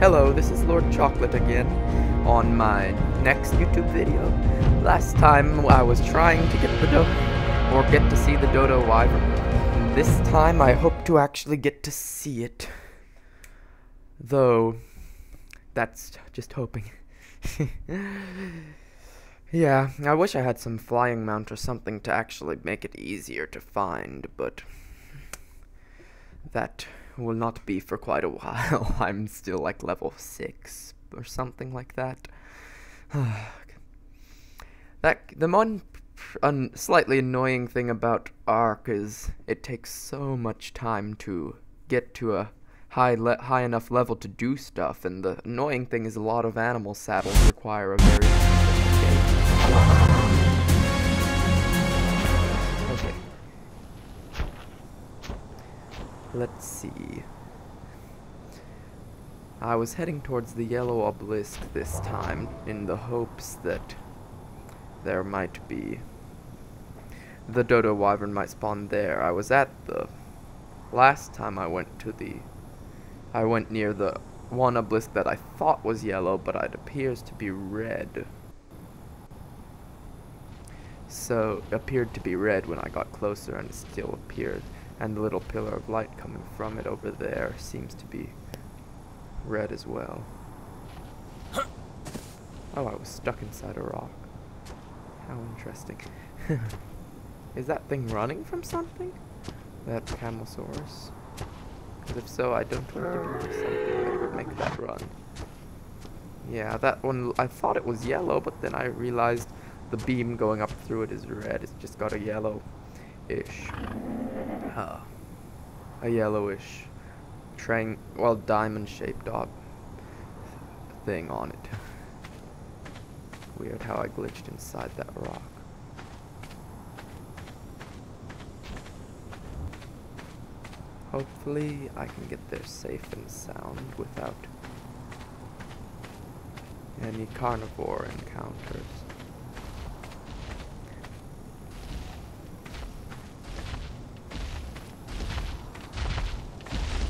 Hello, this is Lord Chocolate again on my next YouTube video. Last time I was trying to get to see the Dodo Wyvern. This time I hope to actually get to see it. Though, that's just hoping. Yeah, I wish I had some flying mount or something to actually make it easier to find, but that will not be for quite a while. I'm still like level 6 or something like that. The one slightly annoying thing about ARK is it takes so much time to get to a high enough level to do stuff, and the annoying thing is a lot of animal saddles require a very okay. Let's see. I was heading towards the yellow obelisk this time in the hopes that there might be the Dodo Wyvern might spawn there. I was at the last time I went near the one obelisk that I thought was yellow, but it appears to be red. So it appeared to be red when I got closer, and it still appeared. And the little pillar of light coming from it over there seems to be red as well. Oh, I was stuck inside a rock. How interesting. Is that thing running from something? That Camelsaurus? Because if so, I don't want to do something that would make that run. Yeah, that one, I thought it was yellow, but then I realized the beam going up through it is red. It's just got a yellow-ish. A yellowish diamond-shaped thing on it. Weird how I glitched inside that rock. Hopefully I can get there safe and sound without any carnivore encounters.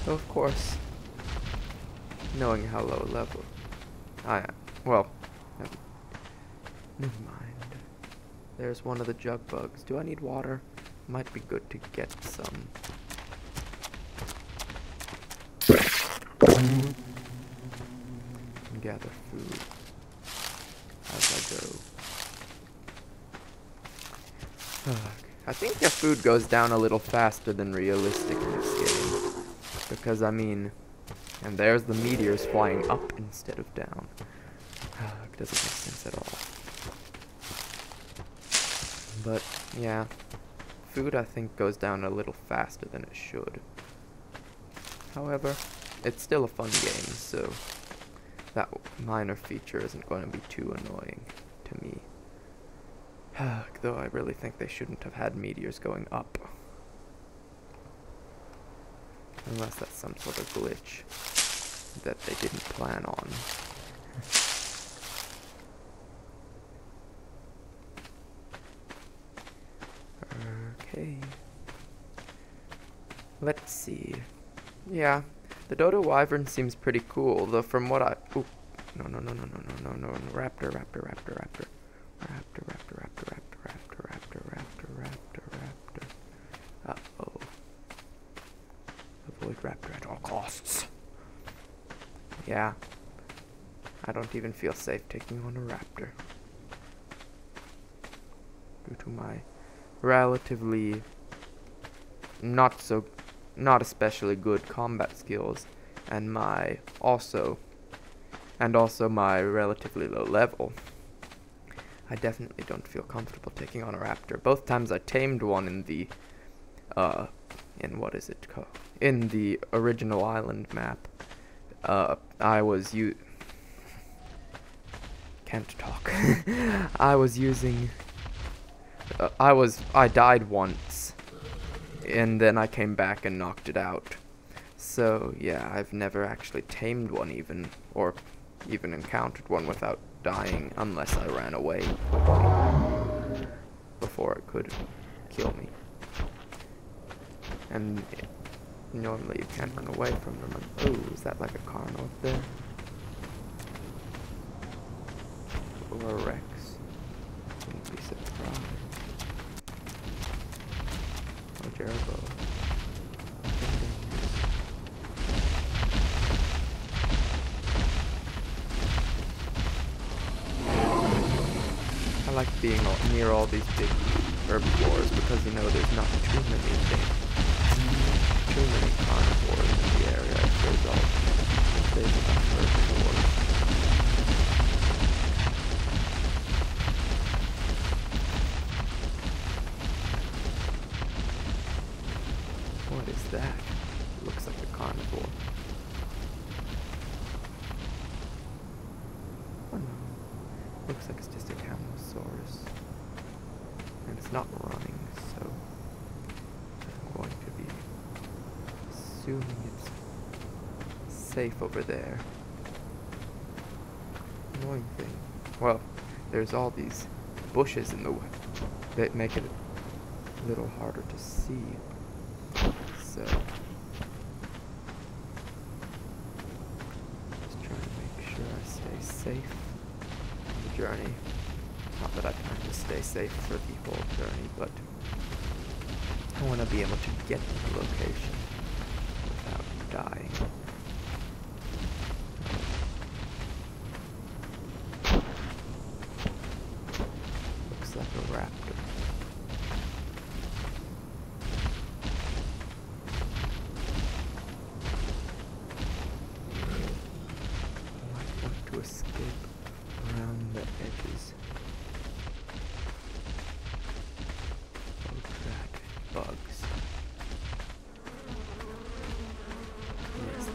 Of course, knowing how low level I am, well, never mind. There's one of the jug bugs. Do I need water? Might be good to get some. And gather food as I go. I think your food goes down a little faster than realistic in this game. Because, I mean, and there's the meteors flying up instead of down. It doesn't make sense at all. But, yeah, food I think goes down a little faster than it should. However, it's still a fun game, so that minor feature isn't going to be too annoying to me. Though I really think they shouldn't have had meteors going up. Unless that's some sort of glitch that they didn't plan on. Okay. Let's see. Yeah, the Dodo Wyvern seems pretty cool, though from what I... Ooh. No, raptor. Uh-oh. Avoid raptor at all costs. Yeah. I don't even feel safe taking on a raptor. Due to my relatively not especially good combat skills and also my relatively low level. I definitely don't feel comfortable taking on a raptor. Both times I tamed one in the in what is it called? In the original island map, I died once, and then I came back and knocked it out. So yeah, I've never actually tamed one even encountered one without dying, unless I ran away quickly before it could kill me. And normally you can't run away from them. Oh, is that like a carno up there? or a Rex. Wouldn't be surprised. Or Jerbo. I like being near all these big herbivores because, you know, there's not too many things. Too many carnivores in the area. There's enough herbivores. What is that? It looks like a carnivore. Oh no. Looks like it's just a Camosaurus. And it's not running, so I'm going to be assuming it's safe over there. Annoying thing. Well, there's all these bushes in the way that make it a little harder to see. So just trying to make sure I stay safe on the journey. Not that I plan to stay safe for the whole journey, but I want to be able to get to the location without dying. Looks like a raptor. I might want to escape around the edges. Bugs. Yes,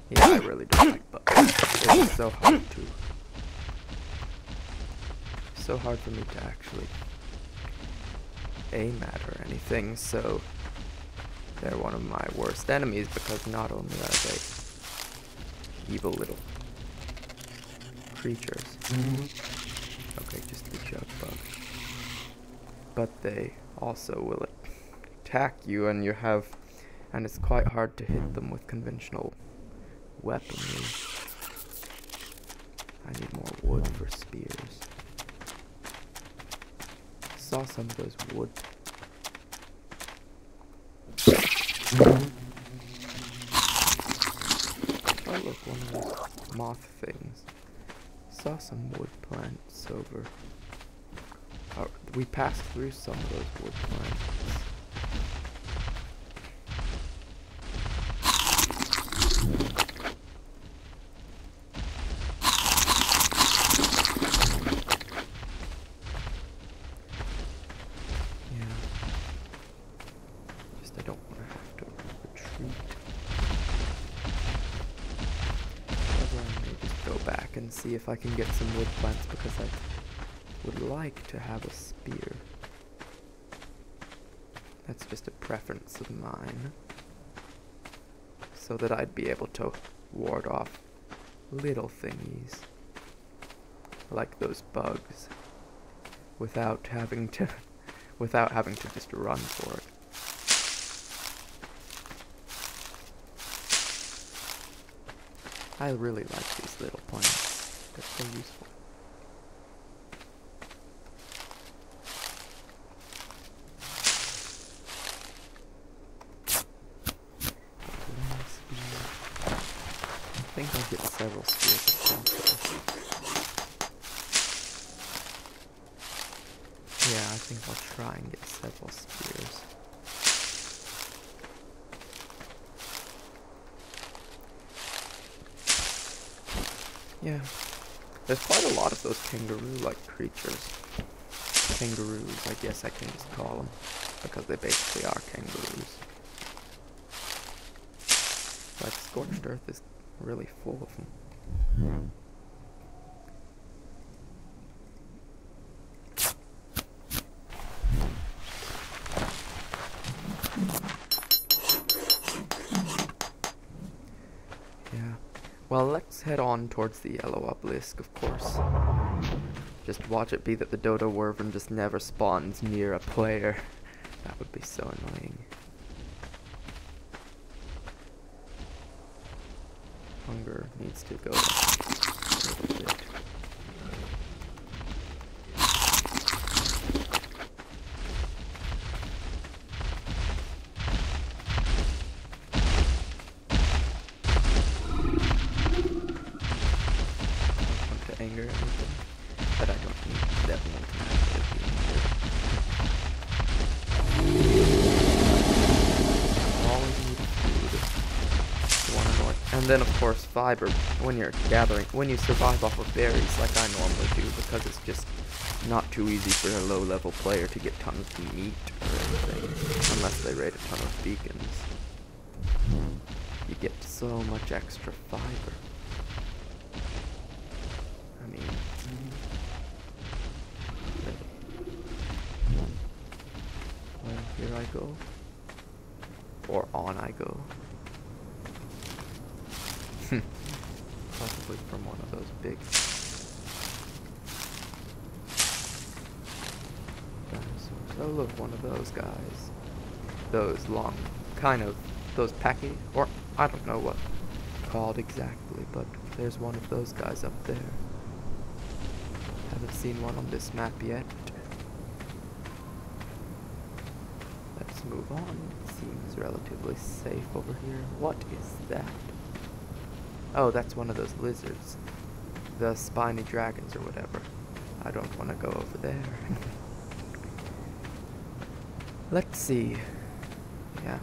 yeah, I really don't like bugs. It's so hard for me to actually aim at or anything, so they're one of my worst enemies because not only are they evil little creatures, okay, just the jug bug, but they also will attack you, and and it's quite hard to hit them with conventional weaponry. I need more wood for spears. Saw some of those wood. Oh look, one of those moth things. Saw some wood plants over. We passed through some of those wood plants. I don't want to have to retreat. However, I may just go back and see if I can get some wood plants because I would like to have a spear. That's just a preference of mine. So that I'd be able to ward off little thingies like those bugs without having to just run for it. I really like these little plants. They're so useful. I think I'll get several spears of sunflower. Yeah, I think I'll try and get several spears. Yeah, there's quite a lot of those kangaroo-like creatures. Kangaroos, I guess I can just call them, because they basically are kangaroos. like Scorched Earth is really full of them. Yeah. Well, let's head on towards the yellow obelisk, of course. Just watch it be that the Dodo Wyvern just never spawns near a player. That would be so annoying. Hunger needs to go a little bit. Anger or anything, but I don't need definitely always need food. And then of course fiber when you're gathering, when you survive off of berries like I normally do, because it's just not too easy for a low level player to get tons of meat or anything, unless they raid a ton of beacons. You get so much extra fiber. I mean, well, here I go, or on I go. Possibly from one of those big dinosaurs. Oh look, one of those guys. Those long, kind of, those packy, or I don't know what called exactly, but there's one of those guys up there. Haven't seen one on this map yet. Let's move on. It seems relatively safe over here. What is that? Oh, that's one of those lizards. The spiny dragons or whatever. I don't want to go over there. Let's see. Yeah.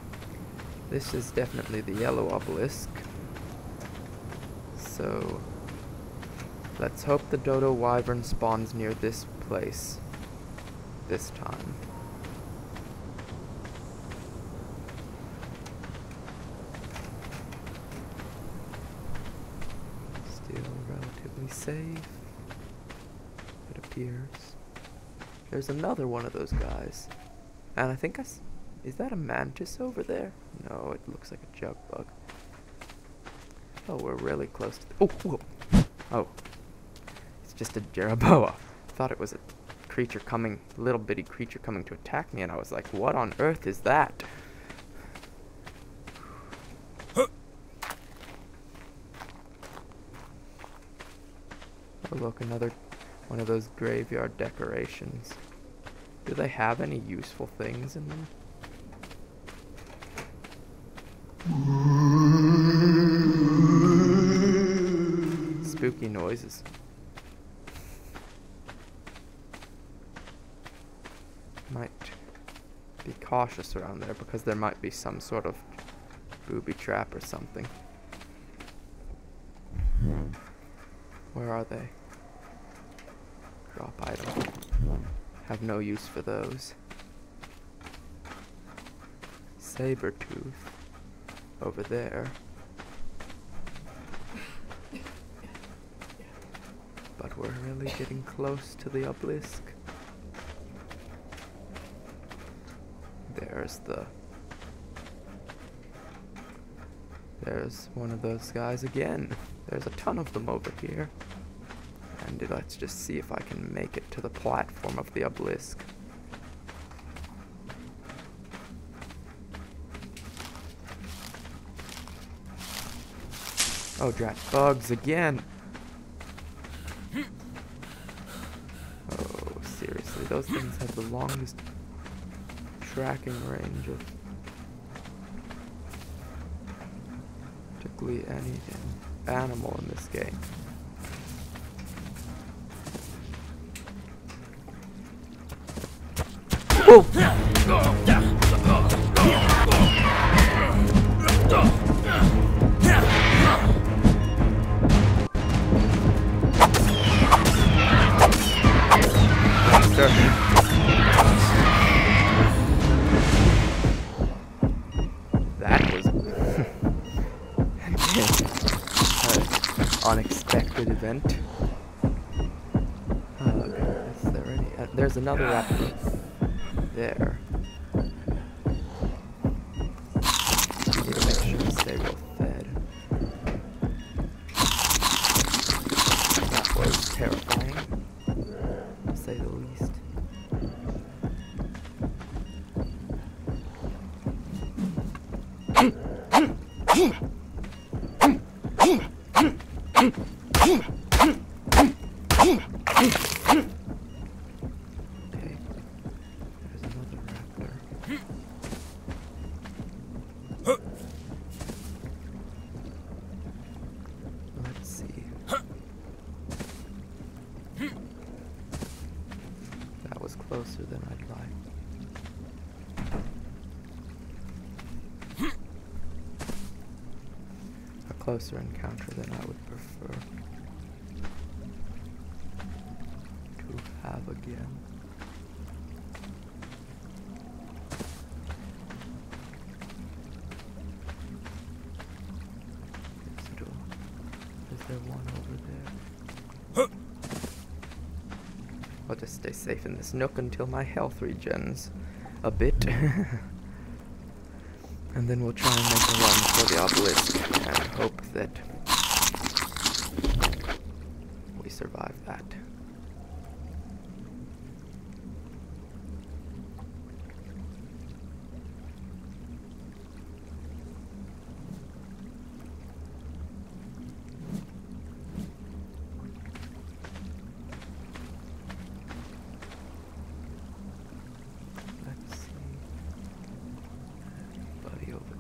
This is definitely the yellow obelisk. So let's hope the Dodo Wyvern spawns near this place this time. Still relatively safe, it appears. There's another one of those guys. And I think is that a mantis over there? No, it looks like a jug bug. Oh, we're really close to whoa. Oh. Just a Jeroboa. Thought it was a creature coming, little bitty creature coming to attack me, and I was like, what on earth is that? Oh look, another one of those graveyard decorations. Do they have any useful things in them? Spooky noises. Might be cautious around there because there might be some sort of booby trap or something. Where are they? Drop item. Have no use for those. Saber-tooth over there. But we're really getting close to the obelisk. There's one of those guys again. There's a ton of them over here. And let's just see if I can make it to the platform of the obelisk. Oh, drat bugs again. Oh, seriously, those things have the longest tracking range of particularly any animal in this game. Oh! unexpected event. Oh goodness, there any? There's another raptor there. Need to make sure to stay well fed. That was terrifying, to say the least. Okay, there's another raptor. Let's see. That was closer than I'd like. A closer encounter than I would prefer to have again. Is there one over there? I'll just stay safe in this nook until my health regens a bit. And then we'll try and make a run for the obelisk and hope that we survive that.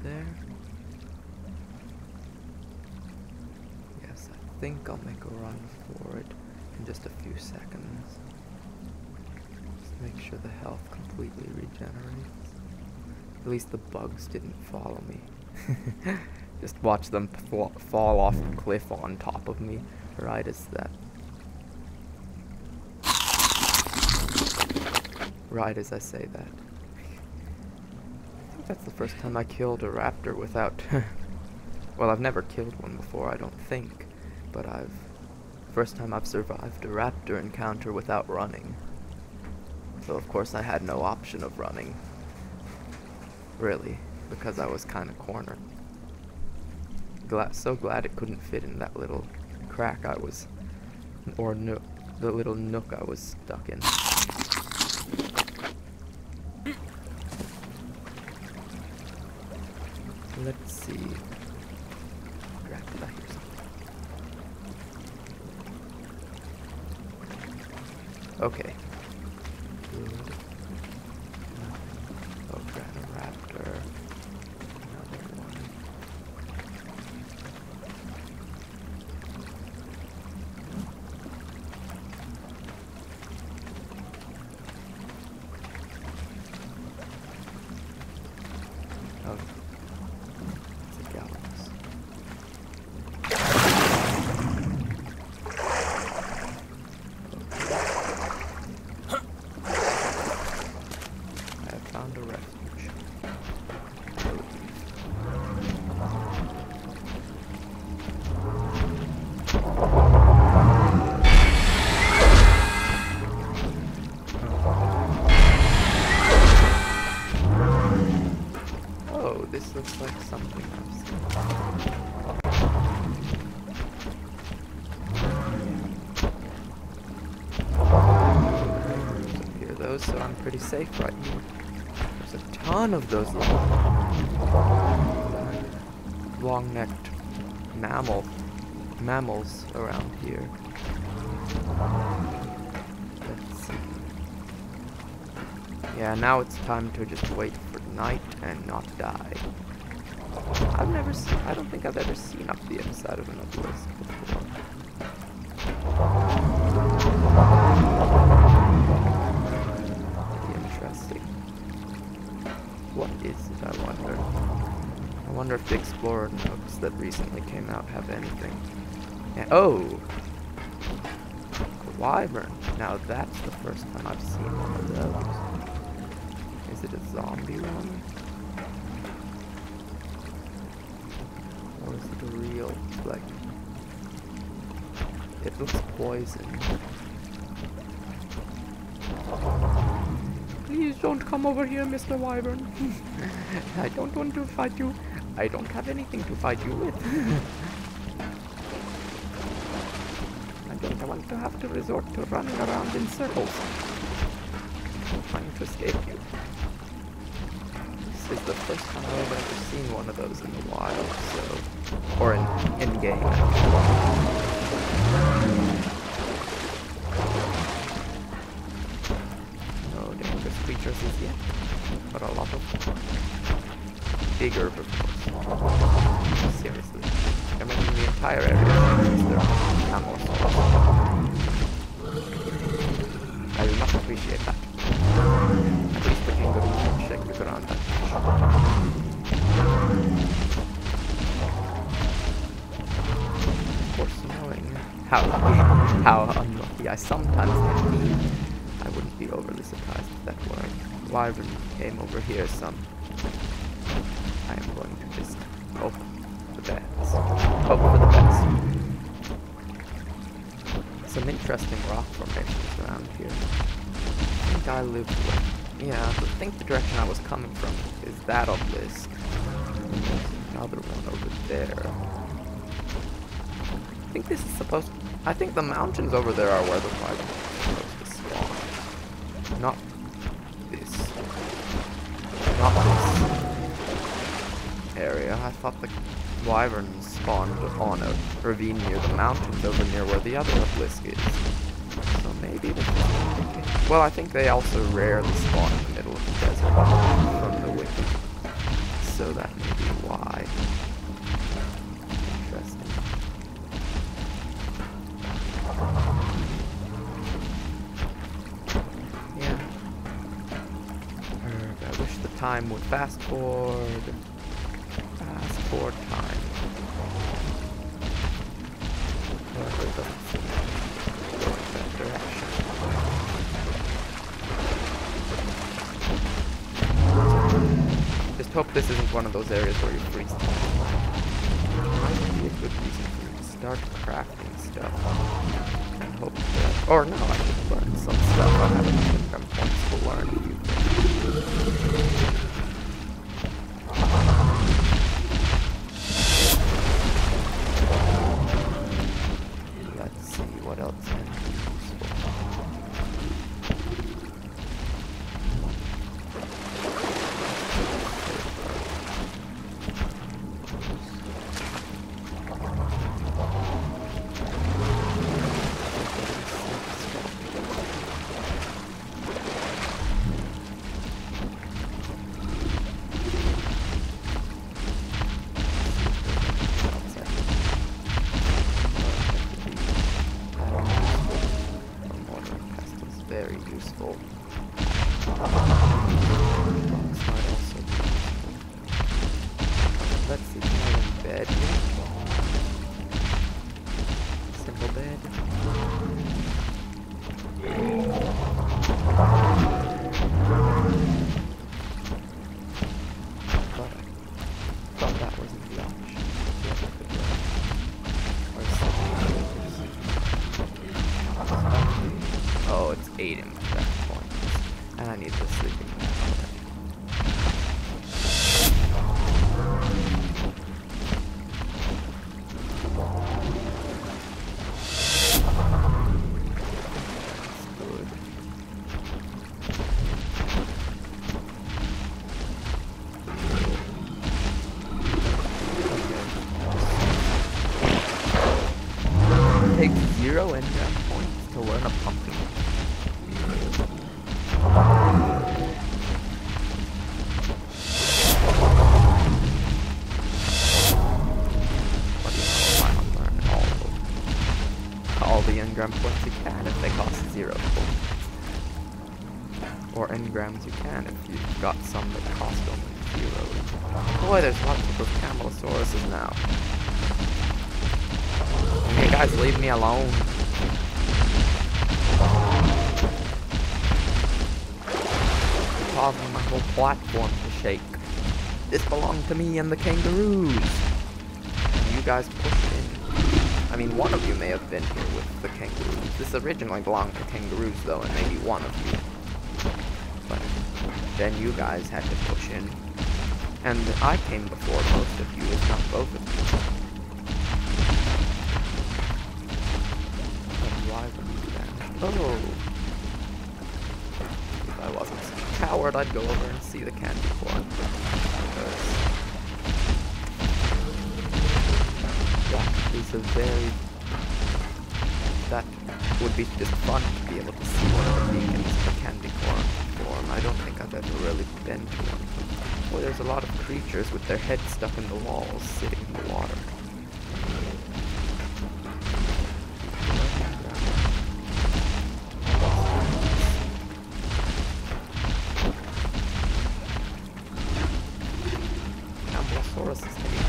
There. Yes, I think I'll make a run for it in just a few seconds. Just make sure the health completely regenerates. At least the bugs didn't follow me. Just watch them fall off the cliff on top of me right as that. Right as I say that. That's the first time I killed a raptor without... well, I've never killed one before, I don't think. But first time I've survived a raptor encounter without running. So of course I had no option of running. Really, because I was kind of cornered. So glad it couldn't fit in that little crack I was... or nook, the little nook I was stuck in. Let's see. Did I hear something? Okay. Good. Oh, got a raptor. Another one. Oh. This looks like something I've seen. Hear those, so I'm pretty safe right here. There's a ton of those long-necked mammals around here. Let's see. Yeah, now it's time to just wait for night and not die. I don't think I've ever seen up the inside of an obelisk before. Interesting. What is it, I wonder? I wonder if the Explorer nooks that recently came out have anything. Yeah, oh! The Wyvern. Now that's the first time I've seen one of those. Is it a zombie one? Or is it a real, like, It looks poisoned. Please don't come over here, Mr. Wyvern. I don't want to fight you. I don't have anything to fight you with. I don't want to have to resort to running around in circles, trying to escape you. This is the first time I've ever seen one of those in the wild, so... or in-game. No dangerous creatures as yet, but a lot of big herbivores. Seriously. They're making the entire area change their camelosaurs. I do not appreciate that. At least the kangaroo can shake the ground that Of course, knowing how unlucky I sometimes can be, I wouldn't be overly surprised if that wyvern came over here some. I am going to just hope for the best. Hope for the best. Some interesting rock formations around here. I think I lived with. Yeah, I think the direction I was coming from is that obelisk. There's another one over there. I think this is supposed to... I think the mountains over there are where the wyvern is supposed to spawn. Not this. Not this area. I thought the wyverns spawned on a ravine near the mountains over near where the other obelisk is. So maybe this is indicated. Well, I think they also rarely spawn in the middle of the desert from the wiki. So that may be why. Interesting. Yeah. I wish the time would fast forward. Fast forward time. However, it doesn't seem to go in that direction. Just hope this isn't one of those areas where you freeze time. Might be a good reason for me to start crafting stuff. And hope that... Or no, I should learn some stuff. I have enough income points to learn a few things. Let's see what else can be useful. Very useful. Rocks might also be useful. Let's see, can I have a bed here? Simple bed. But I thought that wasn't the option. Or oh, it's 8 impact points. And I need the sleeping bag already. That's good. It takes 0 engram points to learn a pumpkin. All the engram points you can if they cost 0 points. Or engrams you can if you've got some that cost only 0. Boy, there's lots of those camelosauruses now. Hey guys, leave me alone. You're causing my whole platform to shake. This belonged to me and the kangaroos. And you guys pushed in. I mean, one of you may have been here with the kangaroos. This originally belonged to kangaroos, though, and maybe one of you. But then you guys had to push in. And I came before most of you, if not both of you. And why would you then? Oh! If I wasn't such a coward, I'd go over and see the candy corn. Because that is a very... That would be just fun to be able to see one of the beacons of the candy corn form. I don't think I've ever really been to one. Boy, there's a lot of creatures with their heads stuck in the walls, sitting in the water. Cambosaurus is heading.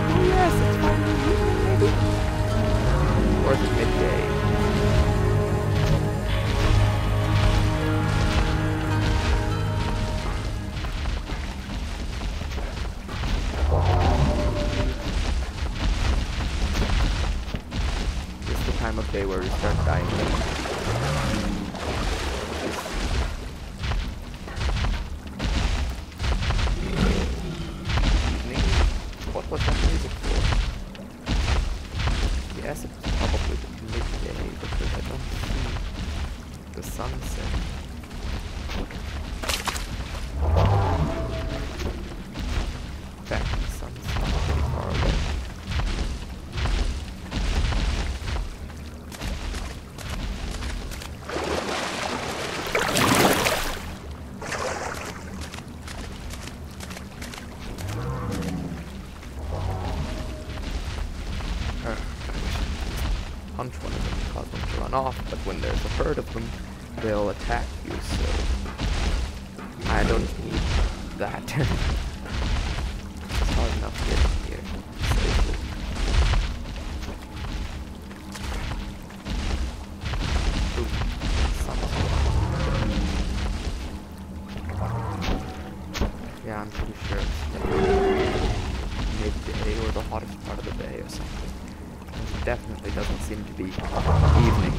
Oh yes, it's finally evening, maybe? Or is it midday? Time of day where we start dying. Evening? What was that music for? Yes, it's probably the midday because I don't see the sunset. In fact, the sun's pretty far away. Punch one of them to cause them to run off, but when there's a herd of them, they'll attack you, so I don't need that. It's hard enough getting here safely. Ooh, yeah, I'm pretty sure it's midday or the hottest part of the day or something. It definitely doesn't seem to be evening.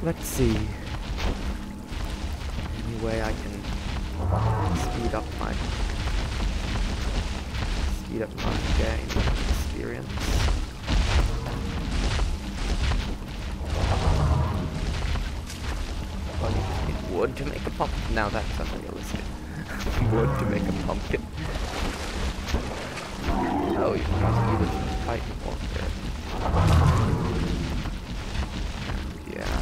Let's see. Any way I can speed up my game experience. Well, you just need wood to make a pumpkin. Now that's unrealistic. Wood to make a pumpkin. Oh, you can use either Titanfall there. Yeah.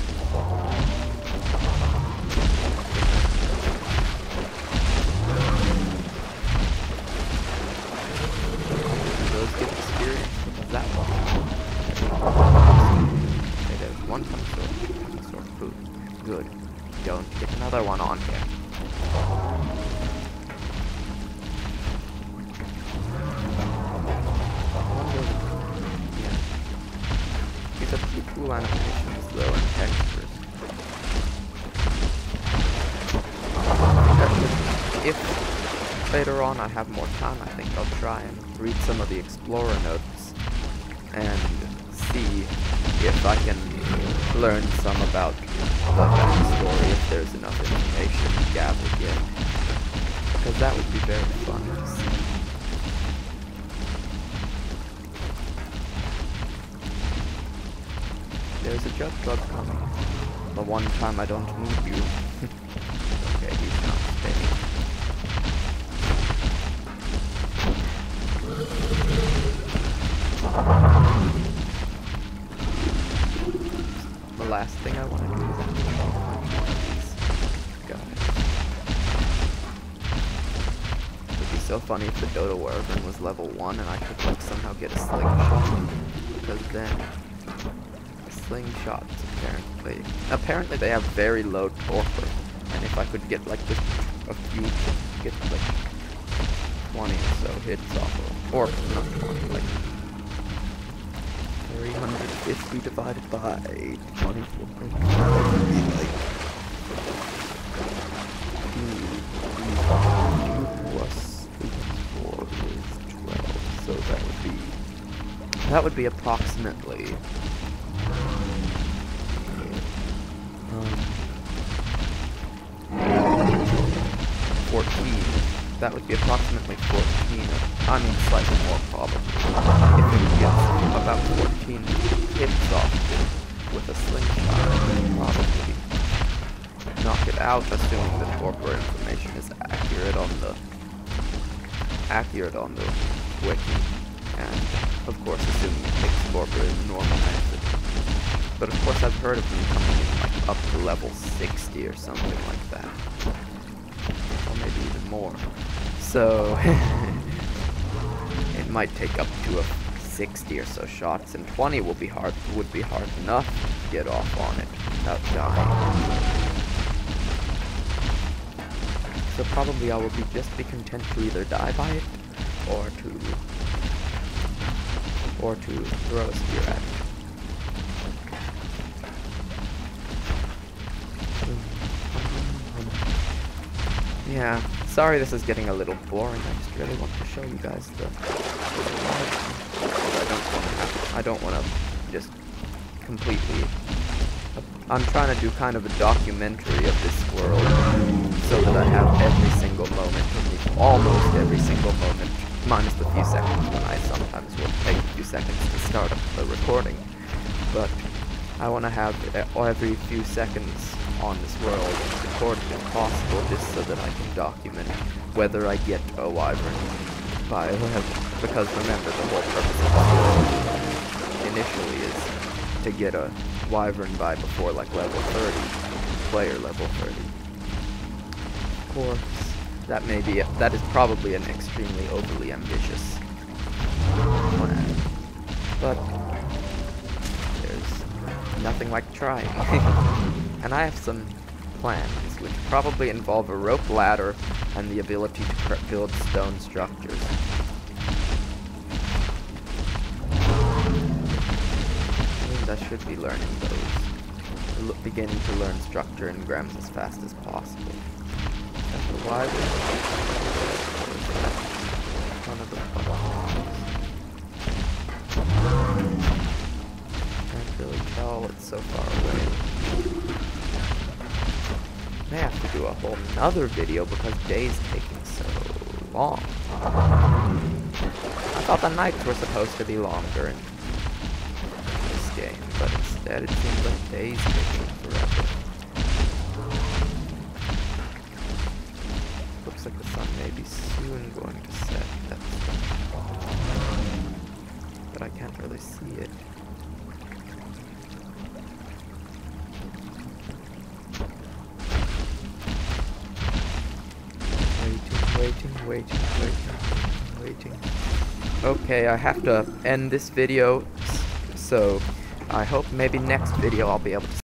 Those get experience because that one. Okay, there's one sword food. Good. Don't get another one on here. These are pretty cool animations though, and textures. If later on I have more time, I think I'll try and read some of the Explorer notes and see if I can learn some about the backstory, if there's enough information gathered in. Because that would be very fun to see. There's a jug bug coming. The one time I don't need you. Okay, he's not staying. The last thing I want to do is actually guys. It would be so funny if the Dodo Wyvern was level 1 and I could like somehow get a slingshot. Because then slingshots apparently they have very low torpor, and if I could get like just a few, get like 20 or so hits off of, or not 20, like 350 divided by 24, like 2 plus 4 is 12, so that would be that would be approximately 14. That would be approximately 14. I mean, slightly more probably. If it gets about 14 hits off with a slingshot, I could probably knock it out, assuming the torpor information is accurate on the wiki, and of course assuming it takes torpor in the normal method. But of course I've heard of them coming in like up to level 60 or something like that, or maybe even more. So it might take up to a 60 or so shots, and 20 would be hard enough to get off on it without dying. So probably I will just be content to either die by it, or to throw a spear at it. Yeah, sorry this is getting a little boring. I just really want to show you guys the I don't want to just completely... I'm trying to do kind of a documentary of this world, so that I have every single moment, almost every single moment, minus the few seconds when I sometimes will take a few seconds to start up the recording. But I want to have every few seconds on this world recorded if possible, just so that I can document whether I get a wyvern by level. Because remember, the whole purpose of this world initially is to get a wyvern by before like level 30, player level 30. Of course, that is probably an extremely overly ambitious plan, but there's nothing like trying. And I have some plans, which probably involve a rope ladder and the ability to build stone structures. I should be learning those. Beginning to learn structure in grams as fast as possible. That's the wyvern. One of the can't really tell, it's so far away. May have to do a whole nother video because day's taking so long. I thought the nights were supposed to be longer in game, but instead it seems like days taking forever. Looks like the sun may be soon going to set, but I can't really see it. Waiting. Okay, I have to end this video, so I hope maybe next video I'll be able to